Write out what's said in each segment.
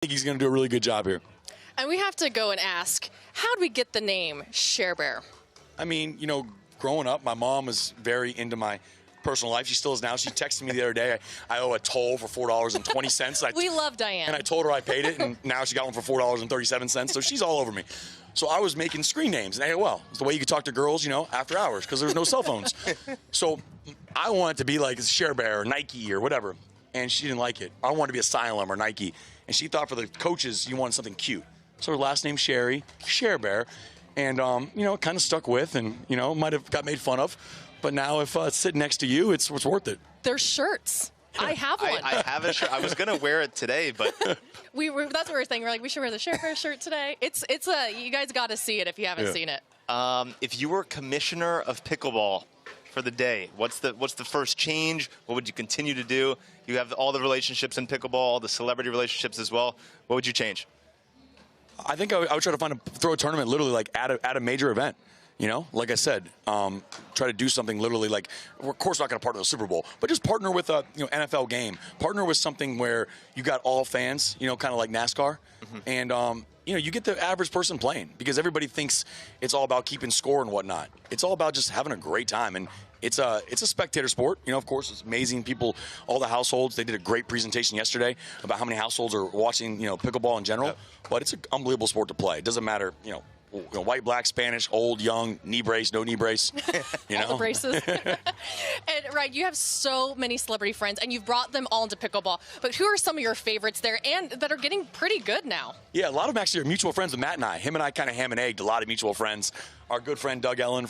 think he's going to do a really good job here. And we have to go and ask, how did we get the name Share Bear? I mean, growing up, my mom was very into my personal life. She still is now. She texted me the other day, I owe a toll for $4.20. We love Diane. And I told her I paid it, and now she got one for $4.37. So she's all over me. So I was making screen names in AOL. It's the way you could talk to girls, after hours, because there's no cell phones. So I wanted to be like Share Bear or Nike or whatever. And she didn't like it. I wanted to be Asylum or Nike. And she thought for the coaches, you wanted something cute. So her last name, Sherry, Share Bear. And, it kind of stuck with and, might have got made fun of. But now if it's sitting next to you, it's worth it. There's shirts. I have one. I have a shirt. I was going to wear it today, but... that's what we were saying. We're like, we should wear the Share Bear shirt today. You guys got to see it if you haven't seen it. If you were commissioner of pickleball for the day, what's the first change? What would you continue to do? You have all the relationships in pickleball, all the celebrity relationships as well. What would you change? I think I would try to throw a tournament literally like at a major event. Like I said, try to do something literally like, we're of course not going to partner with the Super Bowl, but just partner with a NFL game. Partner with something where you got all fans, kind of like NASCAR. Mm-hmm. And, you get the average person playing because everybody thinks it's all about keeping score and whatnot. It's all about just having a great time. And it's a spectator sport. Of course, it's amazing. People, all the households, they did a great presentation yesterday about how many households are watching, pickleball in general. Yep. But it's an unbelievable sport to play. It doesn't matter, white, black, Spanish, old, young, knee brace, no knee brace. All the braces. And right, you have so many celebrity friends, and you've brought them all into pickleball. But who are some of your favorites there, and that are getting pretty good now? Yeah, a lot of them actually are mutual friends with Matt and I. Him and I kind of ham and egged a lot of mutual friends. Our good friend Doug Ellen,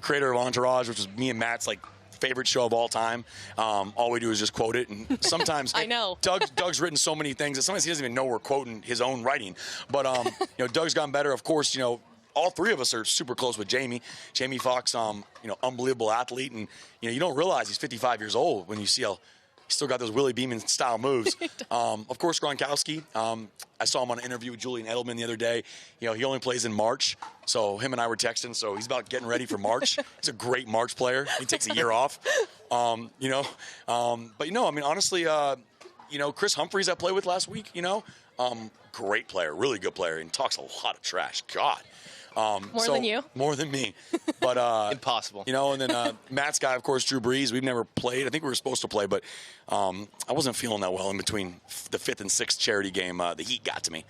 creator of Entourage, which was me and Matt's favorite show of all time. All we do is just quote it, and sometimes I know Doug's written so many things that sometimes he doesn't even know we're quoting his own writing. But Doug's gotten better. Of course, all three of us are super close with Jamie. Jamie Foxx, unbelievable athlete, and you don't realize he's 55 years old when you see how he's still got those Willie Beeman style moves. Of course, Gronkowski. I saw him on an interview with Julian Edelman the other day. He only plays in March, so him and I were texting. So he's about getting ready for March. He's a great March player. He takes a year off. But honestly, Chris Humphreys I played with last week. Great player, really good player, and talks a lot of trash. God. More than you? More than me. But impossible. And then Matt's guy, of course, Drew Brees. We've never played. I think we were supposed to play, but I wasn't feeling that well in between the 5th and 6th charity game. The heat got to me.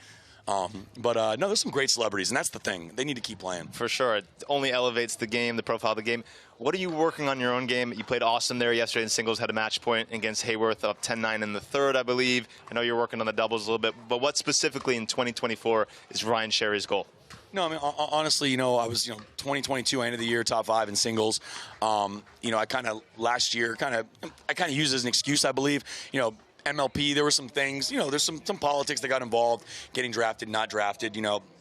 No, there's some great celebrities, and that's the thing. They need to keep playing. For sure. It only elevates the game, the profile of the game. What are you working on your own game? You played awesome there yesterday in singles, had a match point against Hayworth, up 10-9 in the third, I believe. I know you're working on the doubles a little bit, but what specifically in 2024 is Ryan Sherry's goal? No, I mean, honestly, I was, 2022, end of the year, top 5 in singles. I kind of, last year, I kind of used it as an excuse, I believe. MLP, there were some things, there's some politics that got involved, getting drafted, not drafted,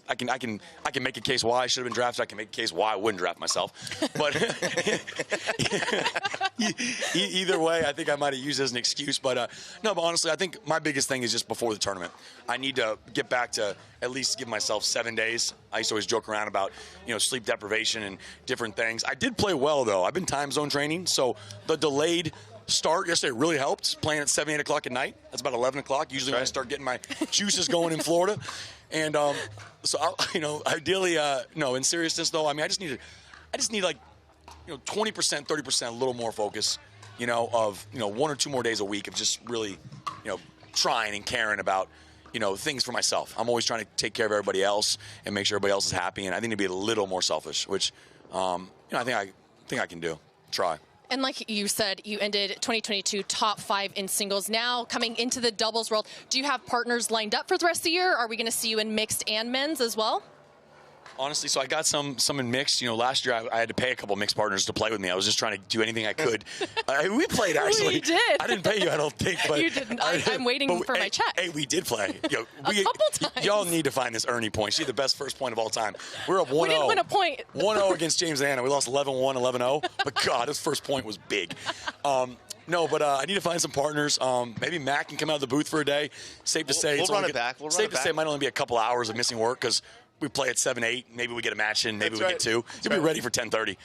I can make a case why I should have been drafted. I can make a case why I wouldn't draft myself. But either way, I think I might have used it as an excuse. But no, but honestly, I think my biggest thing is just before the tournament. I need to get back to at least give myself 7 days. I used to always joke around about, sleep deprivation and different things. I did play well, though. I've been time zone training, so the delayed start yesterday really helped, playing at 7, 8 o'clock at night. That's about 11 o'clock, usually when I start getting my juices going in Florida. And so, ideally, no, in seriousness, though, I mean, I just need 20%, 30%, a little more focus, of, 1 or 2 more days a week of just really, trying and caring about, things for myself. I'm always trying to take care of everybody else and make sure everybody else is happy. And I think to be a little more selfish, which, I think I can do. Try. And like you said, you ended 2022 top 5 in singles. Now coming into the doubles world, do you have partners lined up for the rest of the year? Are we going to see you in mixed and men's as well? Honestly, so I got some in mixed. Last year I had to pay a couple mixed partners to play with me. I was just trying to do anything I could. We played, actually. We did. I didn't pay you, I don't think. But you didn't. I'm waiting for my check. Hey, we did play. A couple times. Y'all need to find this Ernie point. She had the best first point of all time. We're up 1-0. We didn't win a point. 1-0 against James and Anna. We lost 11-1, 11-0. But, God, his first point was big. No, but I need to find some partners. Maybe Matt can come out of the booth for a day. Safe to say. We'll run it back. Safe to say it might only be a couple hours of missing work because we play at 7, 8. Maybe we get a match in. Maybe we get 2. You'll be ready for 10:30,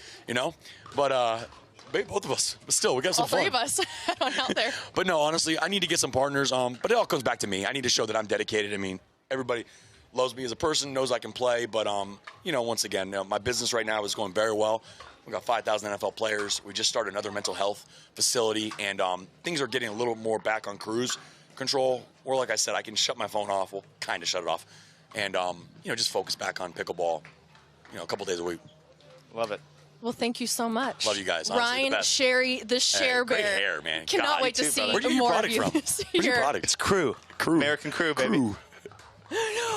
But Maybe both of us. But still, we got some All fun. three of us out there. But no, honestly, I need to get some partners. But it all comes back to me. I need to show that I'm dedicated. I mean, everybody loves me as a person, knows I can play. But, once again, my business right now is going very well. We've got 5,000 NFL players. We just started another mental health facility. And things are getting a little more back on cruise control. Or like I said, I can shut my phone off. We'll kind of shut it off. And, just focus back on pickleball, a couple days a week. Love it. Well, thank you so much. Love you guys. Honestly, Ryan, the best. Sherry, the Share great Bear. hair, man. Cannot God, wait to too, see brother. Where'd you get your more of product you from? this Where's your year. product? It's Crew. American Crew, baby.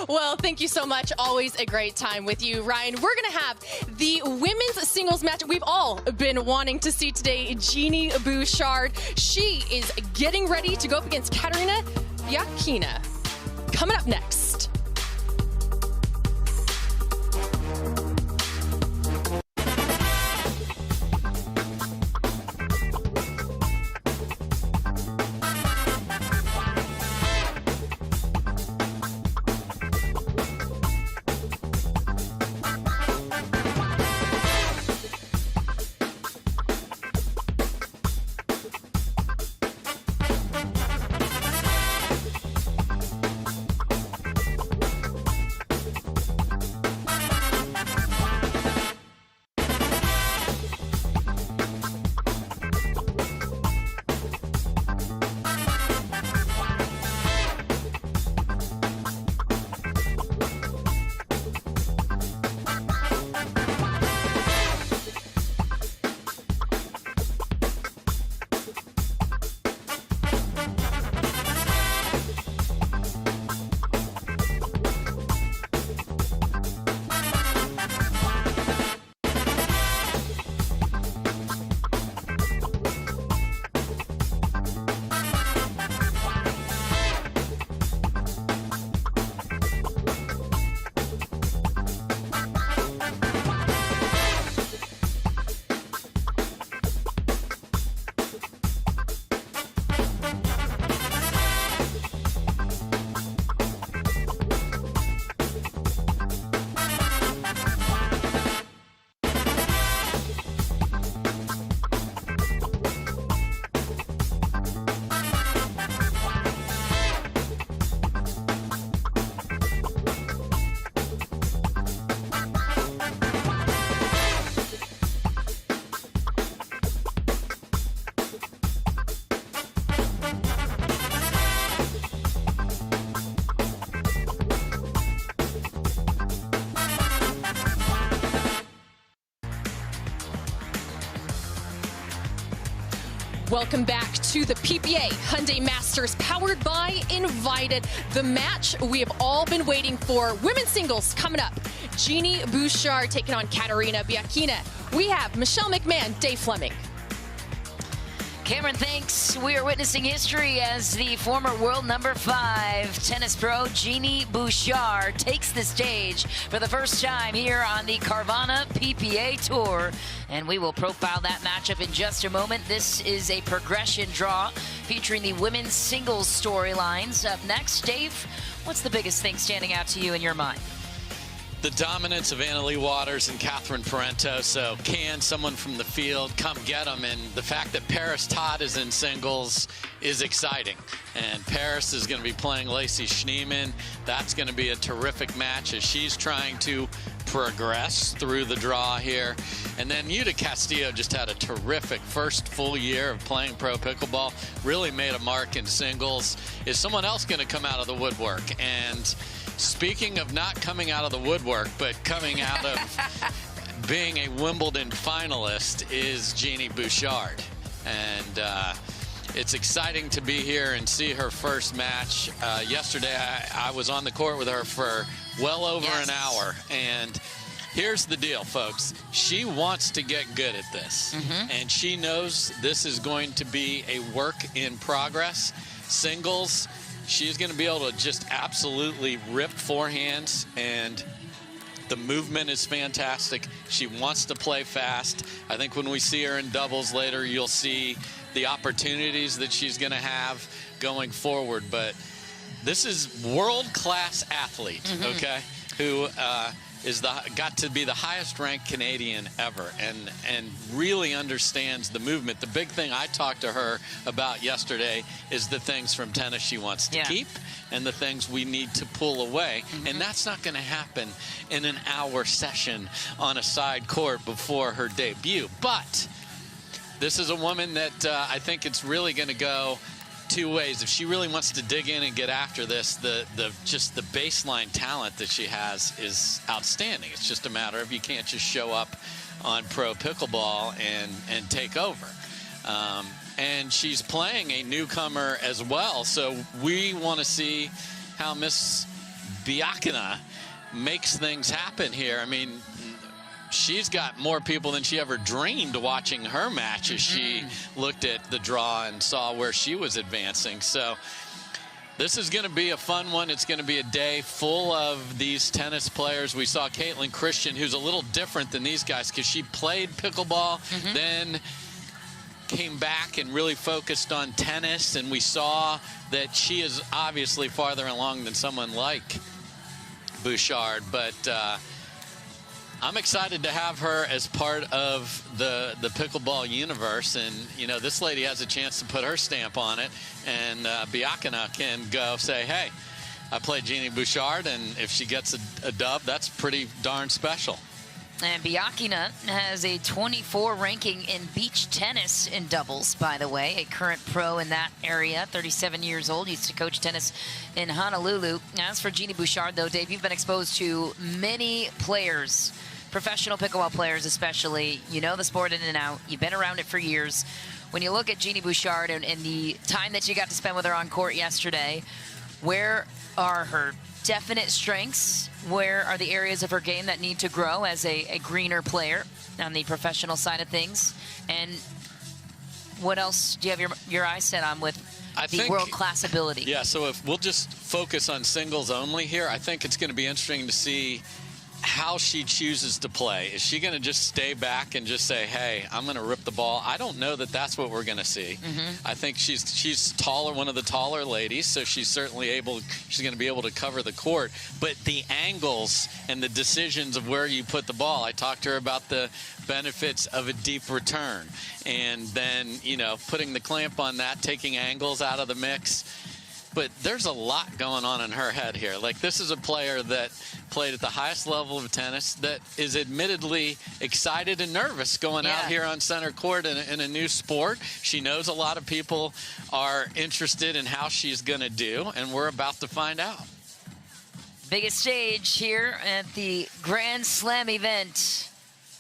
Well, thank you so much. Always a great time with you, Ryan. We're going to have the women's singles match we've all been wanting to see today. Genie Bouchard. She is getting ready to go up against Katarina Biakina. Coming up next. Welcome back to the PPA Hyundai Masters, powered by Invited. The match we have all been waiting for. Women's singles coming up. Genie Bouchard taking on Katarina Biakina. We have Michelle McMahon, Dave Fleming. Cameron, thanks. We are witnessing history as the former world number 5 tennis pro Genie Bouchard takes the stage for the first time here on the Carvana PPA Tour. And we will profile that matchup in just a moment. This is a progression draw featuring the women's singles storylines. Up next, Dave, what's the biggest thing standing out to you in your mind? The dominance of Annalie Waters and Catherine Parento. So can someone from the field come get them? And the fact that Paris Todd is in singles is exciting. And Paris is going to be playing Lacey Schneemann. That's going to be a terrific match as she's trying to progress through the draw here. And then Yuta Castillo just had a terrific first full year of playing pro pickleball. Really made a mark in singles. Is someone else going to come out of the woodwork? And speaking of not coming out of the woodwork, but coming out of being a Wimbledon finalist is Genie Bouchard. And it's exciting to be here and see her first match. Yesterday, I was on the court with her for well over an hour. And here's the deal, folks. She wants to get good at this. And she knows this is going to be a work in progress. Singles, she's going to be able to just absolutely rip forehands, and the movement is fantastic. She wants to play fast. I think when we see her in doubles later, you'll see the opportunities that she's going to have going forward. But this is world-class athlete, okay, who got to be the highest-ranked Canadian ever, and really understands the movement. The big thing I talked to her about yesterday is the things from tennis she wants to keep and the things we need to pull away. And that's not going to happen in an hour session on a side court before her debut. But this is a woman that I think it's really going to go two ways. If she really wants to dig in and get after this, just the baseline talent that she has is outstanding. It's just a matter of you can't just show up on pro pickleball and take over. And she's playing a newcomer as well, so we want to see how Miss Biakina makes things happen here. I mean, she's got more people than she ever dreamed watching her match as she looked at the draw and saw where she was advancing. So this is going to be a fun one. It's going to be a day full of these tennis players. We saw Caitlin Christian, who's a little different than these guys because she played pickleball, then came back and really focused on tennis, and we saw that she is obviously farther along than someone like Bouchard, but I'm excited to have her as part of the pickleball universe, and you know, this lady has a chance to put her stamp on it, and Biakina can go say, hey, I played Genie Bouchard, and if she gets a dub, that's pretty darn special. And Biakina has a 24 ranking in beach tennis in doubles, by the way, a current pro in that area, 37 years old, used to coach tennis in Honolulu. As for Genie Bouchard, though, Dave, you've been exposed to many players, professional pickleball players especially. You know the sport in and out. You've been around it for years. When you look at Genie Bouchard and the time that you got to spend with her on court yesterday, where are her definite strengths? Where are the areas of her game that need to grow as a greener player on the professional side of things? And what else do you have your eyes set on with the world-class ability? Yeah, so if we'll just focus on singles only here, I think it's going to be interesting to see how she chooses to play. Is she going to just stay back and just say, hey, I'm going to rip the ball? I don't know that that's what we're going to see. I think she's taller, one of the taller ladies, so she's going to be able to cover the court. But the angles and the decisions of where you put the ball, I talked to her about the benefits of a deep return. And then, you know, putting the clamp on that, taking angles out of the mix. But there's a lot going on in her head here. Like, this is a player that played at the highest level of tennis that is admittedly excited and nervous going out here on center court in a new sport. She knows a lot of people are interested in how she's going to do, and we're about to find out. Biggest stage here at the Grand Slam event.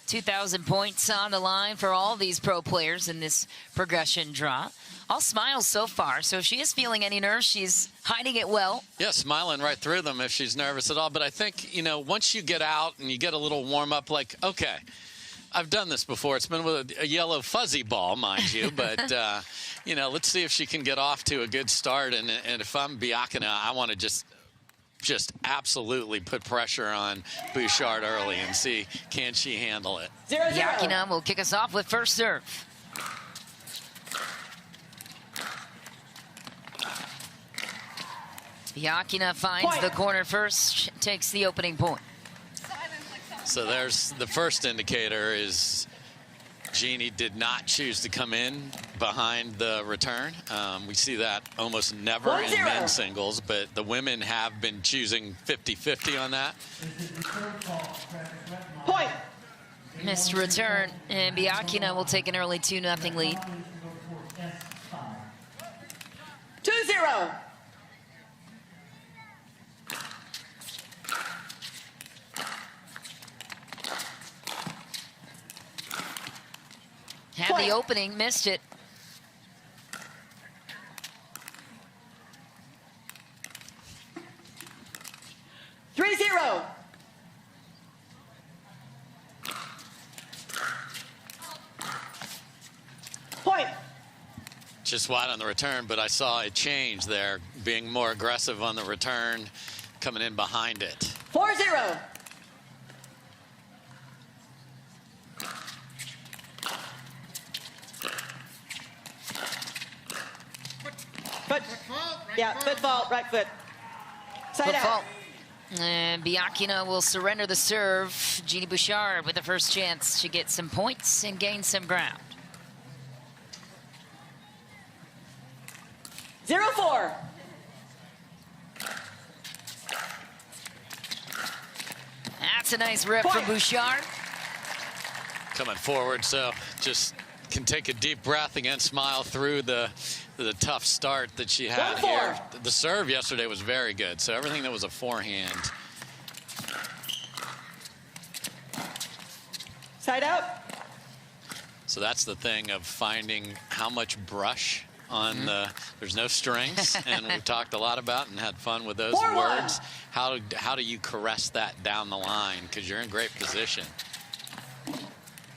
2,000 points on the line for all these pro players in this progression draw. All smiles so far, so if she is feeling any nerves, she's hiding it well. Yeah, smiling right through them if she's nervous at all. But I think, you know, once you get out and you get a little warm up, like, okay, I've done this before. It's been with a yellow fuzzy ball, mind you. But, you know, let's see if she can get off to a good start. And if I'm Biakina, I want to just absolutely put pressure on Bouchard early and see, can she handle it? Biakina will kick us off with first serve. Biakina finds the corner first, takes the opening point. So there's the first indicator is Genie did not choose to come in behind the return. We see that almost never in men's singles, but the women have been choosing 50-50 on that. Point. Missed return, and Biakina will take an early 2-0 lead. 2-0. Had the opening, missed it. Point. Just wide on the return, but I saw a change there, being more aggressive on the return, coming in behind it. 4-0. Foot. Yeah, foot fault, right foot. Side Foot out. fault. And Biakina will surrender the serve. Genie Bouchard with the first chance to get some points and gain some ground. 0-4. That's a nice rip from Bouchard. Coming forward, so just can take a deep breath again, smile through the tough start that she had here. The serve yesterday was very good, so everything that was a forehand. Side out. So that's the thing of finding how much brush on there's no strings, and we've talked a lot about and had fun with those words. How do you caress that down the line? Because you're in great position.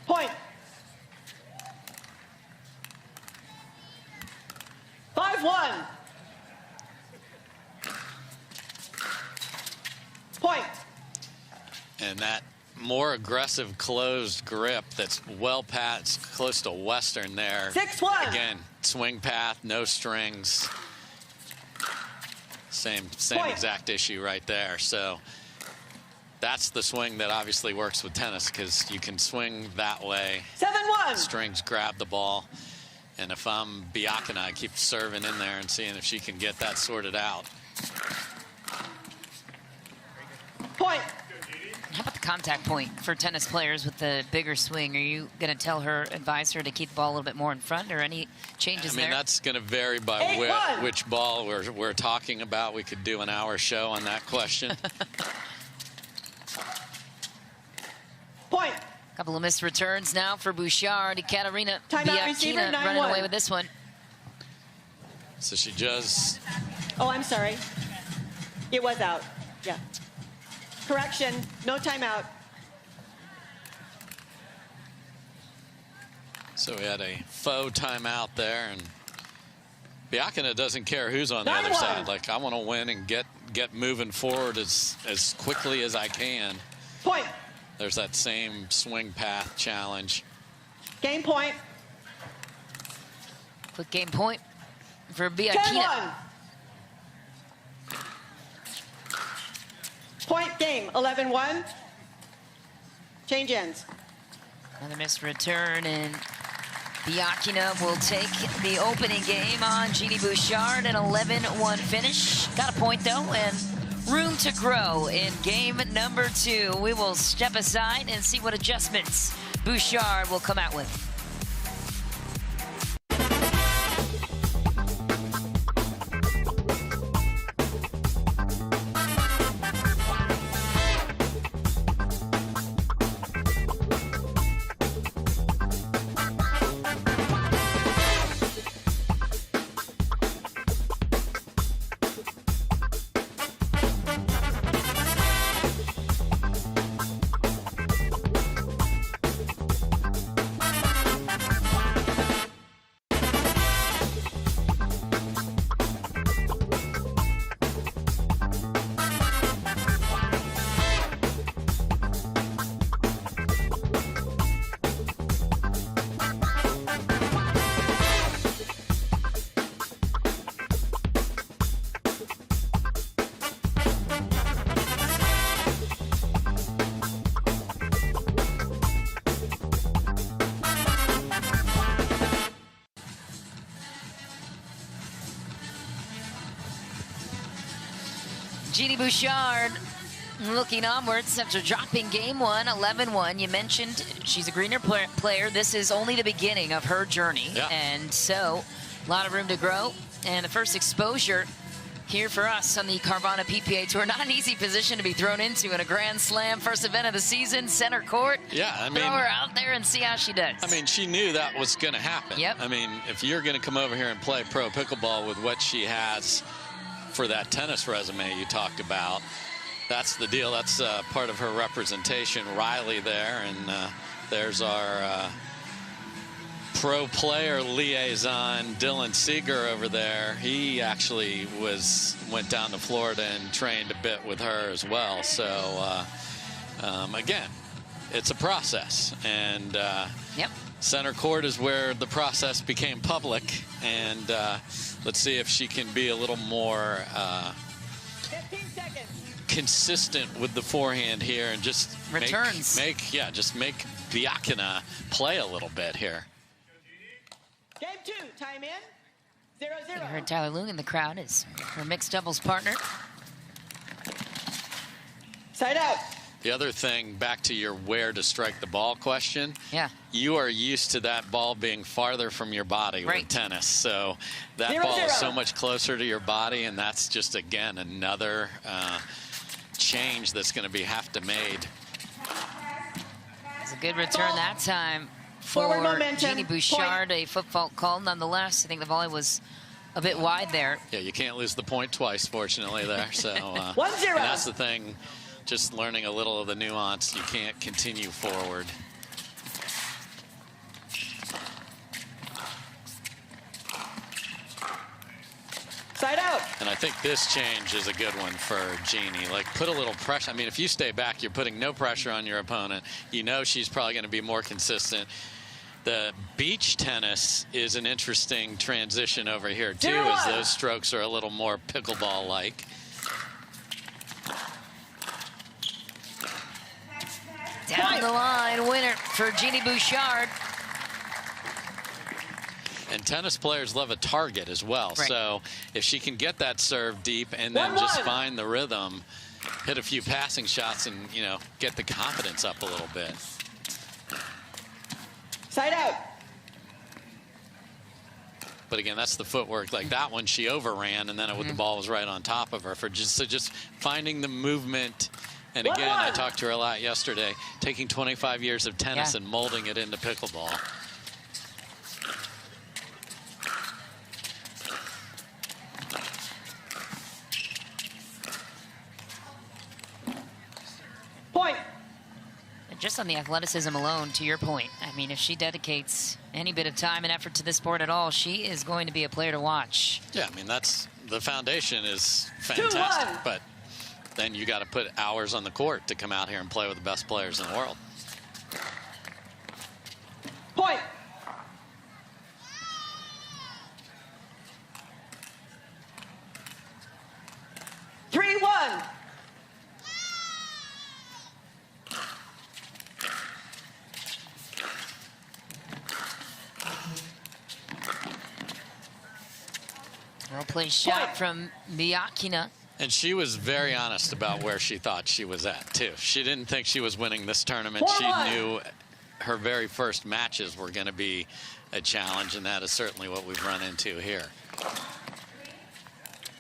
Point. 5-1. Point. And that more aggressive closed grip that's well past, close to Western there. 6-1. Again, swing path, no strings. Same exact issue right there. So that's the swing that obviously works with tennis, because you can swing that way. 7-1. Strings grab the ball. And if I'm Biakina, I keep serving in there and seeing if she can get that sorted out. Point. How about the contact point for tennis players with the bigger swing? Are you going to tell her, advise her to keep the ball a little bit more in front, or any changes there? I mean, that's going to vary by which ball we're talking about. We could do an hour show on that question. Point. Couple of missed returns now for Bouchard. Ekaterina receiver, Biakina running away with this one. So she just... Oh, I'm sorry. It was out. Yeah. Correction. No timeout. So we had a faux timeout there, and Biakina doesn't care who's on the other side. Like, I want to win and get moving forward as quickly as I can. Point. There's that same swing path challenge. Game point. Quick game point for Biakina. 10-1. Point game. 11-1. Change ends. Another missed return, and Biakina will take the opening game on Genie Bouchard, an 11-1 finish. Got a point, though, and room to grow in game number 2. We will step aside and see what adjustments Bouchard will come out with. Genie Bouchard looking onwards after dropping game 1, 11-1. You mentioned she's a greener player. This is only the beginning of her journey. Yeah. And so a lot of room to grow. And the first exposure here for us on the Carvana PPA Tour. Not an easy position to be thrown into in a Grand Slam. First event of the season, center court. Yeah, I mean, throw her out there and see how she does. I mean, she knew that was going to happen. Yep. I mean, if you're going to come over here and play pro pickleball with what she has for that tennis resume you talked about, that's the deal. That's part of her representation. Riley there, and there's our pro player liaison, Dylan Seeger, over there. He actually went down to Florida and trained a bit with her as well. So again, it's a process, and yep. Center court is where the process became public, and let's see if she can be a little more 15 seconds. consistent with the forehand here and just Returns. make Biakina play a little bit here. Game 2, time in. 0-0. You heard Tyler Loong in the crowd as her mixed doubles partner. Side out. The other thing, back to your where to strike the ball question. Yeah. You are used to that ball being farther from your body Right. with tennis. So that 0-0. ball is so much closer to your body, and that's just, again, another change that's going to have to made. It's a good return that time Forward for momentum. Genie Bouchard. A foot fault call nonetheless. I think the volley was a bit wide there. Yeah, you can't lose the point twice, fortunately, there. So 1-0. and that's the thing, just learning a little of the nuance. You can't continue forward. Side out. And I think this change is a good one for Genie. Like, put a little pressure. I mean, if you stay back, you're putting no pressure on your opponent. You know she's probably going to be more consistent. The beach tennis is an interesting transition over here, too, as those strokes are a little more pickleball-like. Down the line, winner for Genie Bouchard. And tennis players love a target as well. Right. So if she can get that serve deep and then just find the rhythm, hit a few passing shots and, you know, get the confidence up a little bit. Side out. But again, that's the footwork. Like that one, she overran, and then the ball was right on top of her. For just finding the movement. And again, I talked to her a lot yesterday, taking 25 years of tennis and molding it into pickleball. Point. And just on the athleticism alone, to your point, I mean, if she dedicates any bit of time and effort to this sport at all, she is going to be a player to watch. Yeah, I mean, that's the foundation is fantastic. 2-1. But then you got to put hours on the court to come out here and play with the best players in the world. Point. Three, 1. Well played shot from Biakina. And she was very honest about where she thought she was at, too. She didn't think she was winning this tournament. She knew her very first matches were going to be a challenge, and that is certainly what we've run into here.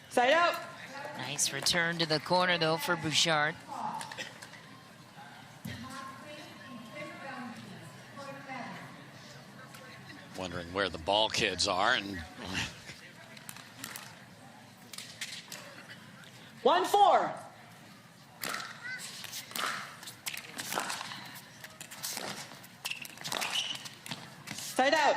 Side out. Nice return to the corner, though, for Bouchard. Wondering where the ball kids are, and 1-4. Side out.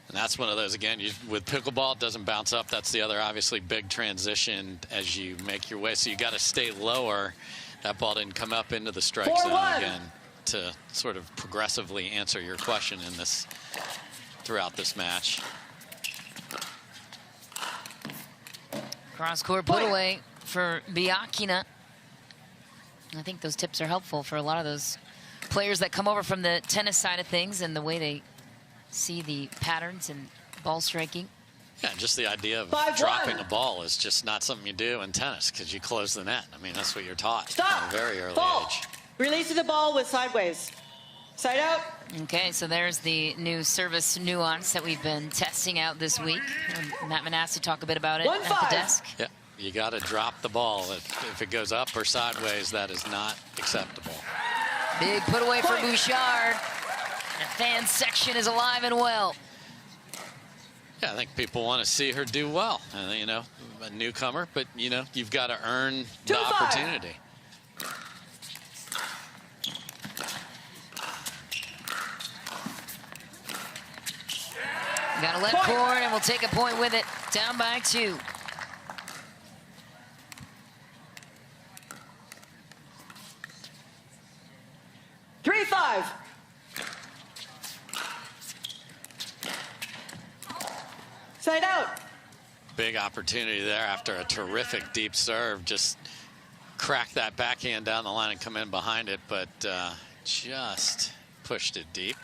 And that's one of those, again, with pickleball, it doesn't bounce up. That's the other, obviously, big transition as you make your way. So you got to stay lower. That ball didn't come up into the strike 4-1. zone again to sort of progressively answer your question in this throughout this match. Cross-court put away for Biakina. I think those tips are helpful for a lot of those players that come over from the tennis side of things and the way they see the patterns and ball striking. Yeah, just the idea of 5-1. dropping a ball is just not something you do in tennis because you close the net. I mean, that's what you're taught Stop. at a very early Fault. age. Release of the ball with sideways. Side out. Okay, so there's the new service nuance that we've been testing out this week. And Matt Manassi talk a bit about it at 1-5. the desk. Yeah, you got to drop the ball. If it goes up or sideways, that is not acceptable. Big put away for Bouchard. The fan section is alive and well. Yeah, I think people want to see her do well. You know, a newcomer, but, you know, you've got to earn the 2-5. opportunity. Got a left court, and we'll take a point with it. Down by 2. Three, 5. Side out. Big opportunity there after a terrific deep serve. Just crack that backhand down the line and come in behind it, but just pushed it deep.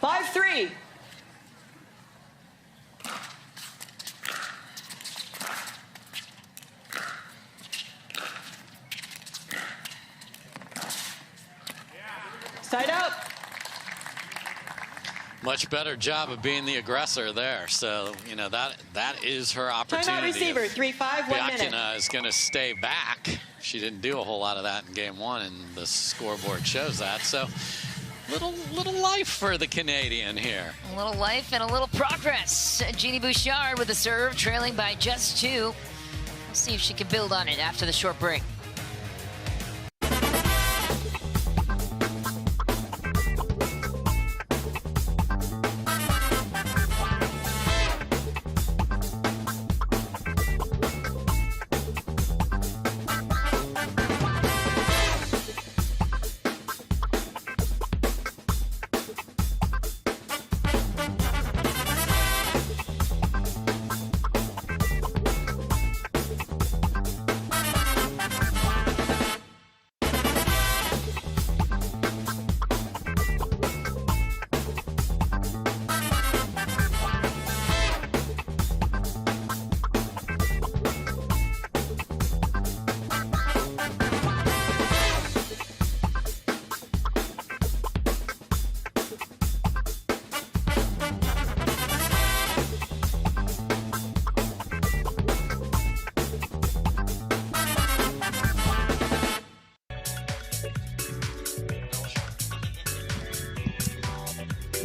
Five, 3. Side out. Much better job of being the aggressor there. So, you know, that is her opportunity. Timeout receiver, 3-5, 1 minute. Biakina is going to stay back. She didn't do a whole lot of that in game 1, and the scoreboard shows that. So, little life for the Canadian here. A little life and a little progress. Genie Bouchard with a serve, trailing by just 2. We'll see if she can build on it after the short break.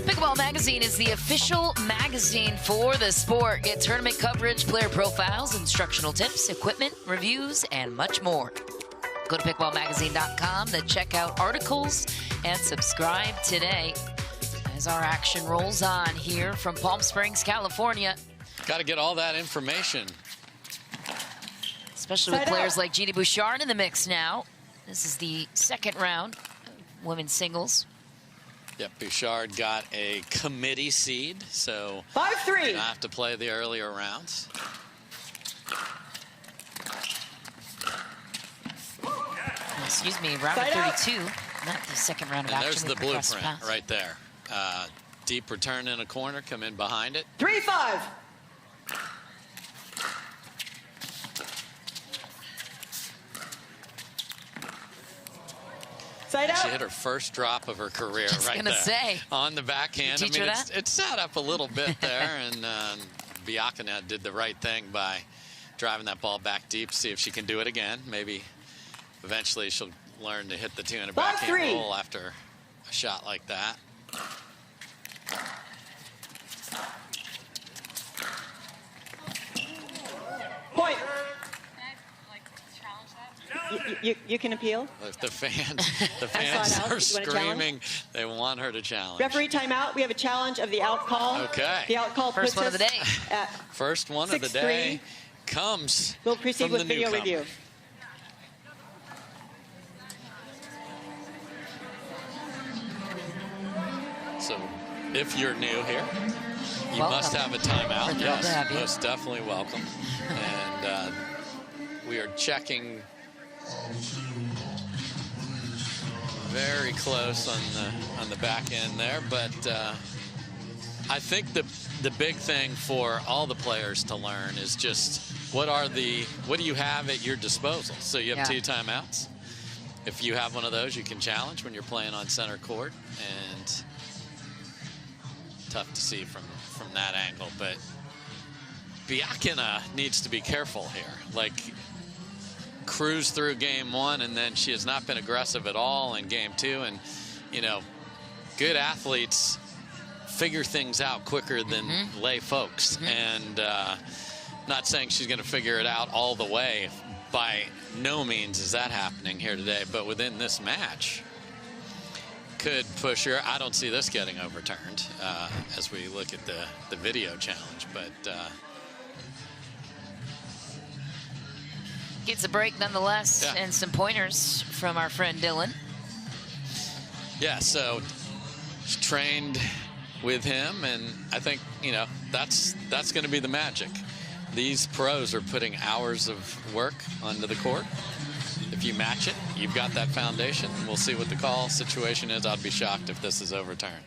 Pickleball Magazine is the official magazine for the sport. Get tournament coverage, player profiles, instructional tips, equipment, reviews, and much more. Go to pickleballmagazine.com to check out articles and subscribe today as our action rolls on here from Palm Springs, California. Got to get all that information. Especially with players like Genie Bouchard in the mix now. This is the second round of women's singles. Yep, Bouchard got a committee seed, so 5-3. not have to play the earlier rounds. Excuse me, round of 32, not the second round of And action. there's the blueprint right there. Deep return in a corner, come in behind it. 3-5. Side out. She hit her first drop of her career right there. Say. On the backhand. Teach her that? It sat up a little bit there, and Biakina did the right thing by driving that ball back deep, see if she can do it again. Maybe eventually she'll learn to hit the 200 backhand roll after a shot like that. Point. You can appeal. If the fans are screaming, they want her to challenge. Referee timeout. We have a challenge of the out call. Okay. The out call First one of the day. First one of the day comes We'll proceed from with the video newcomer. review. So if you're new here, you Welcome. must have a timeout. We're thrilled to have you. Most definitely welcome. And we are checking very close on the back end there, but I think the big thing for all the players to learn is just what do you have at your disposal? So you have 2 timeouts. If you have one of those, you can challenge when you're playing on center court, and tough to see from that angle, but Biakina needs to be careful here. Like, cruise through game 1, and then she has not been aggressive at all in game 2. And, you know, good athletes figure things out quicker than lay folks. And not saying she's going to figure it out all the way. By no means is that happening here today. But within this match, could push her. I don't see this getting overturned as we look at the video challenge. But Gets a break nonetheless, and some pointers from our friend Dylan. Yeah, so trained with him, and I think, you know, that's going to be the magic. These pros are putting hours of work onto the court. If you match it, you've got that foundation. We'll see what the call situation is. I'd be shocked if this is overturned.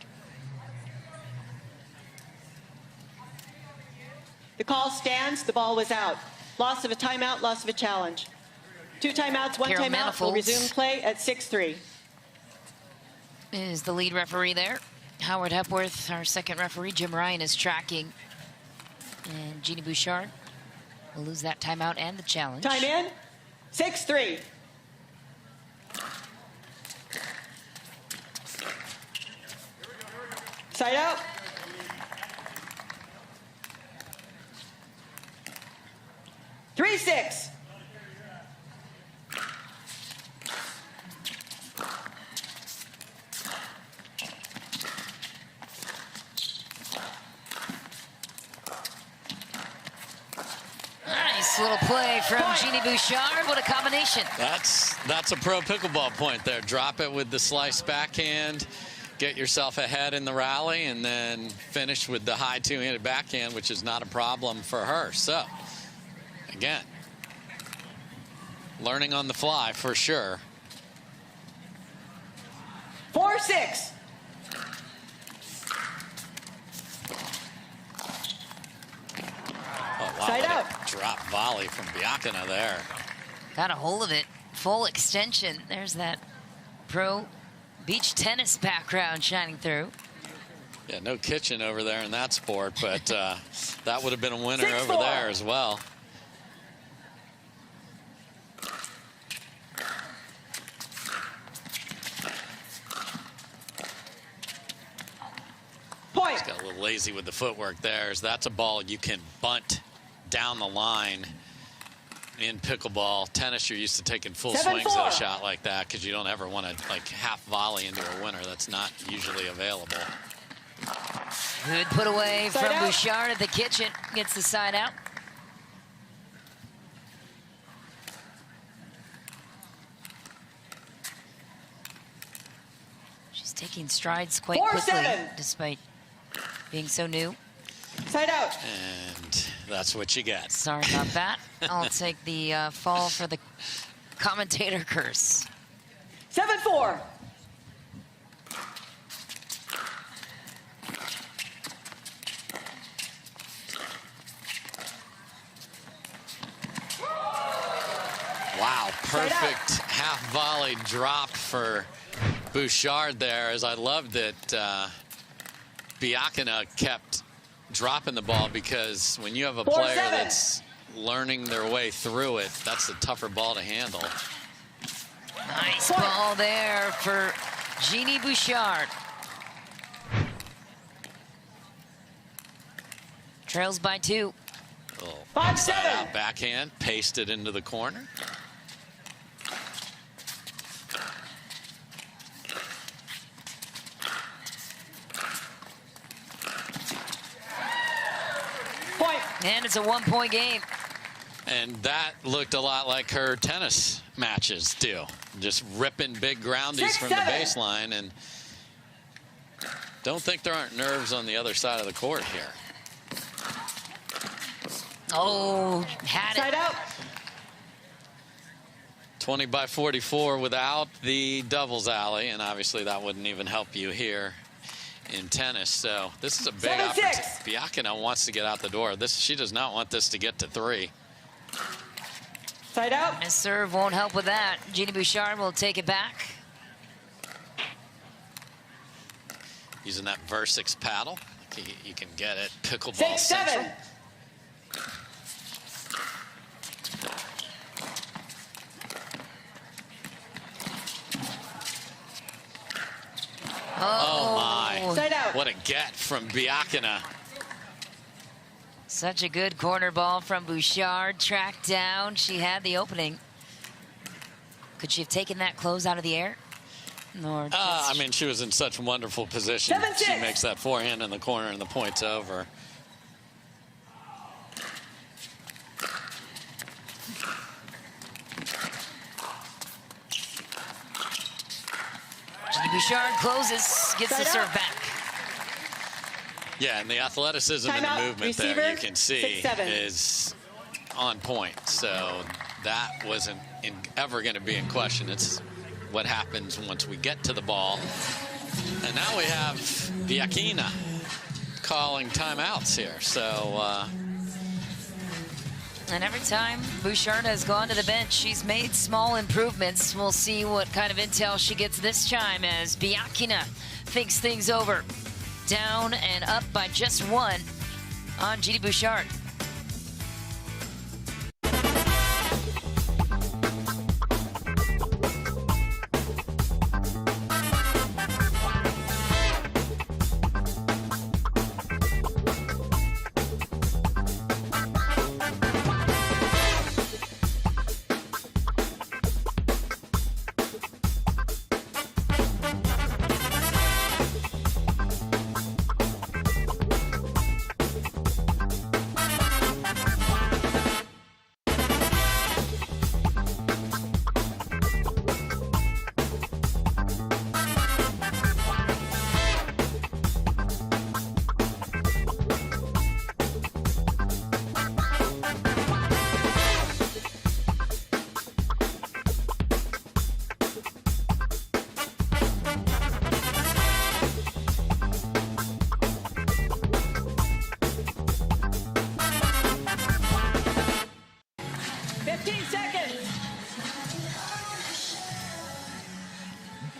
The call stands. The ball was out. Loss of a timeout, loss of a challenge. 2 timeouts, 1 Carol timeout. We'll Manifolds resume play at 6-3. is the lead referee there. Howard Hepworth, our second referee. Jim Ryan is tracking. And Genie Bouchard will lose that timeout and the challenge. Time in. 6-3. Side out. Three, 6. Nice little play from Genie Bouchard. What a combination. That's a pro pickleball point there. Drop it with the slice backhand, get yourself ahead in the rally, and then finish with the high two-handed backhand, which is not a problem for her. So, again, learning on the fly for sure. 4-6. Oh, wow, Side what out. a drop volley from Biakina there. Got a hold of it. Full extension. There's that pro beach tennis background shining through. Yeah, no kitchen over there in that sport, but that would have been a winner 6-4. over there as well. Point. Got a little lazy with the footwork there. That's a ball you can bunt down the line. In pickleball, tennis, you're used to taking full 7-4. swings at a shot like that because you don't ever want to like half volley into a winner. That's not usually available. Good put away Side from out. Bouchard at the kitchen. Gets the side out. She's taking strides quite 4-7. quickly, despite being so new. Side out. And that's what you get. Sorry about that. I'll take the fall for the commentator curse. 7-4. Wow, perfect half volley drop for Bouchard there, as I loved that Biakina kept dropping the ball, because when you have a 4-7. player that's learning their way through it, that's a tougher ball to handle. Nice ball there for Genie Bouchard. Trails by 2. Little 5-7. inside out backhand, pasted into the corner. Point. And it's a 1-point game. And that looked a lot like her tennis matches do. Just ripping big groundies from the 6-7. baseline. And don't think there aren't nerves on the other side of the court here. Oh, had Side it. out. 20 by 44 without the doubles alley, and obviously that wouldn't even help you here in tennis. So this is a big 7-6. opportunity. Biakina wants to get out the door. She does not want this to get to 3. Side out. And serve won't help with that. Genie Bouchard will take it back. Using that Versix paddle. You can get it. Pickleball 6-7. Central. Oh my. Side out. What a get from Biakina. Such a good corner ball from Bouchard. Tracked down. She had the opening. Could she have taken that close out of the air? Or I mean, she was in such wonderful position. 7-6. She makes that forehand in the corner, and the point's over. Genie Bouchard closes, gets Side the serve out. back. Yeah, and the athleticism and the movement there, you can see, is on point. So that wasn't ever going to be in question. It's what happens once we get to the ball. And now we have Biakina calling timeouts here. So, and every time Bouchard has gone to the bench, she's made small improvements. We'll see what kind of intel she gets this time as Biakina thinks things over. Down and up by just one on Genie Bouchard.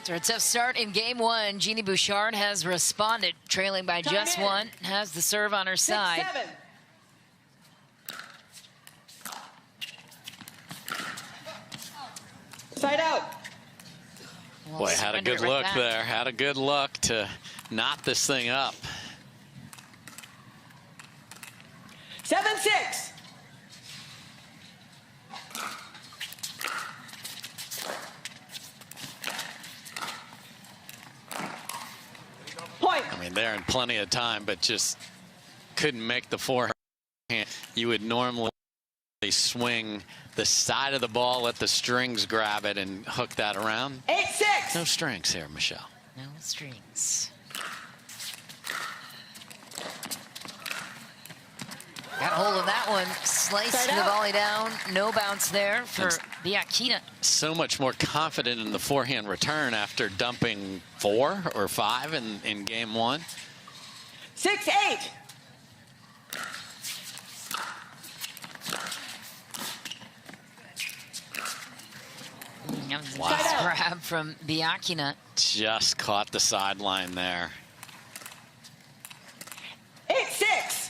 After a tough start in game one, Genie Bouchard has responded, trailing by just one, has the serve on her side. 6-7. Side out. Boy, had a good look there. Had a good look to knot this thing up. 7-6. Point. I mean, they're in plenty of time, but just couldn't make the forehand. You would normally swing the side of the ball, let the strings grab it, and hook that around. 8-6. No strings here, Michelle. No strings. Got a hold of that one. Sliced the volley down. No bounce there for Biakina. So much more confident in the forehand return after dumping 4 or 5 in game one. 6-8. Nice grab from Biakina. Just caught the sideline there. 8-6.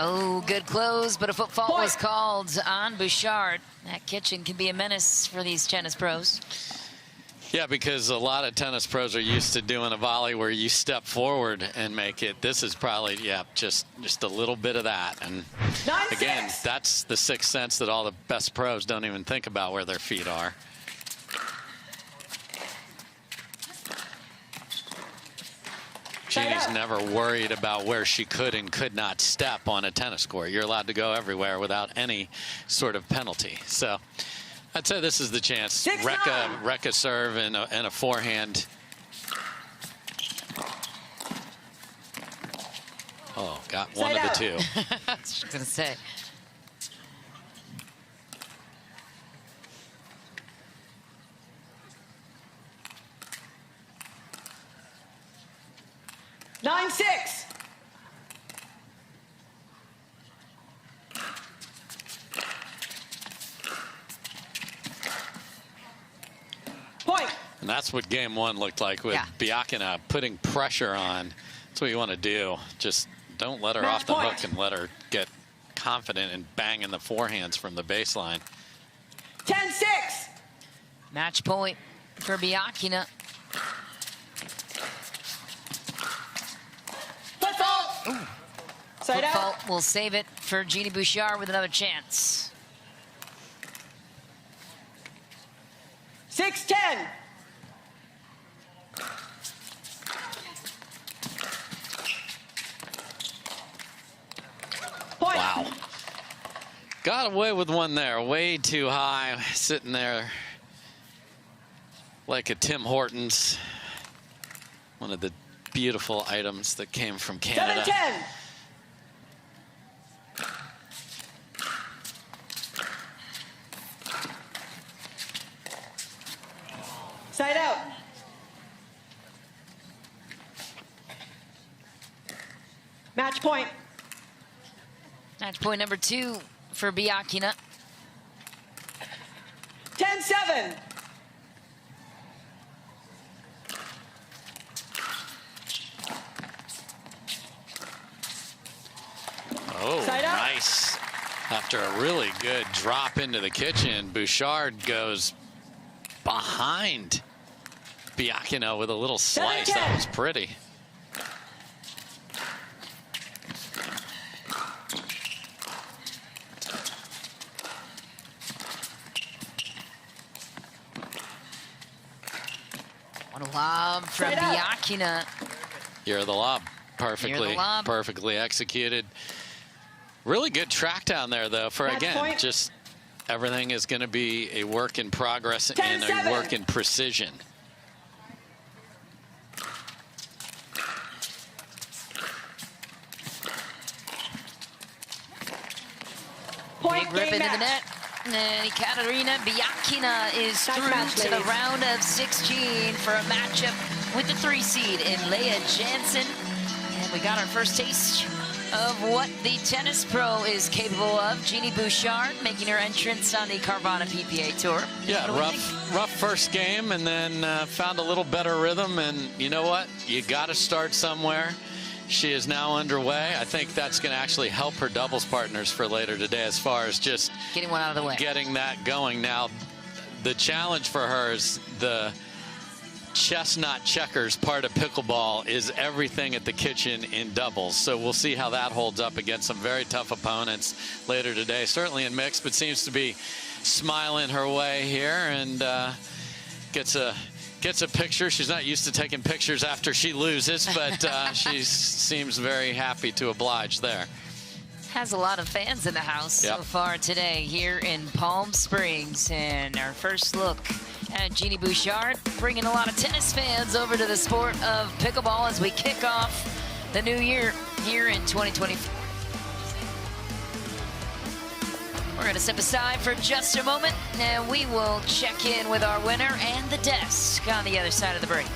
Oh, good close, but a foot fault was called on Bouchard. That kitchen can be a menace for these tennis pros. Yeah, because a lot of tennis pros are used to doing a volley where you step forward and make it. This is probably, yeah, just a little bit of that. And again, that's the sixth sense that all the best pros don't even think about where their feet are. Genie's never worried about where she could and could not step on a tennis court. You're allowed to go everywhere without any sort of penalty. So I'd say this is the chance. Wreck a serve and a forehand. Oh, got one of the two. I was going to say. Nine, 6. Point. And that's what game one looked like with Biakina putting pressure on. That's what you want to do. Just don't let her off the hook and let her get confident and banging the forehands from the baseline. 10-6. Match point for Biakina. Side out. Fault will save it for Genie Bouchard with another chance. 6-10. Point. Wow. Got away with one there. Way too high, sitting there like a Tim Hortons, one of the beautiful items that came from Canada. 7-10. Side out. Match point. Match point number 2 for Biakina. 10-7. Oh, Side out. nice. After a really good drop into the kitchen, Bouchard goes behind Biakina with a little slice. That was pretty. What a lob from Biakina. You're the lob. Lob. Perfectly executed. Really good track down there, though, for, again, point. just everything is going to be a work in progress and 10-7. a work in precision. Point. Big rip Game into the match. net. And Katarina Biakina is Nice through match, to the ladies. round of 16 for a matchup with the 3 seed in Leah Jansen. And we got our first taste of what the tennis pro is capable of. Genie Bouchard making her entrance on the Carvana PPA Tour. Yeah, What do we think? rough first game, and then found a little better rhythm. And you know what? You got to start somewhere. She is now underway. I think that's going to actually help her doubles partners for later today as far as just Getting one out of the way. getting that going. Now, the challenge for her is the chestnut checkers part of pickleball is everything at the kitchen in doubles. So we'll see how that holds up against some very tough opponents later today. Certainly in mixed, but seems to be smiling her way here and gets a picture. She's not used to taking pictures after she loses, but she seems very happy to oblige there. Has a lot of fans in the house so far today here in Palm Springs. And our first look at Genie Bouchard, bringing a lot of tennis fans over to the sport of pickleball as we kick off the new year here in 2020. We're going to step aside for just a moment, and we will check in with our winner and the desk on the other side of the break.